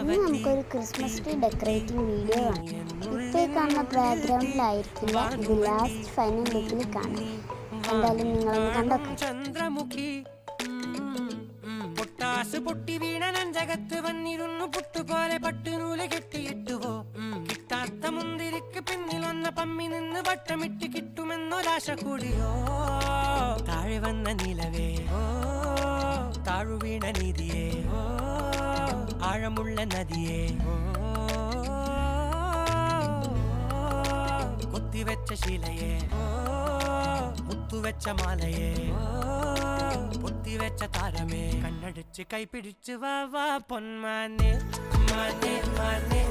ഇന്ന് നമുക്കൊരു Christmas tree decorating video കാണാം. ഇപ്പേ കാണുന്ന ബാക്ക്ഗ്രൗണ്ടിലായിരിക്കില്ല, ഇത് ലാസ്റ്റ് ഫൈനൽ ലുക്കിൽ കാണാം. എന്തായാലും നിങ്ങളൊന്ന് കണ്ടോക്കാം. ചന്ദ്രമുഖി പൊട്ടാസ് പൊട്ടി വീണ നഞ്ചകത്ത് വന്നിരുന്നു പുട്ടുപോലെ പട്ടുനൂല് കെട്ടിയിട്ടുവോ കിട്ടാത്ത മുന്തിരിക്ക് പിന്നിൽ വന്ന പമ്മി നിന്ന് വട്ടമിട്ട് കിട്ടുമെന്നൊരാശ കൂടിയോ താഴെ വന്ന നിലവേ താഴു വീണ നീതിയേ ആഴമുള്ള നദിയേ കൊത്തിവെച്ച ശീലയേ മുത്തുവെച്ച മാലയേ പൊത്തിവെച്ച താരമേ കണ്ണടിച്ച് കൈപിടിച്ച് വാ വാ പൊന്മാനെ മാനേ മാനേ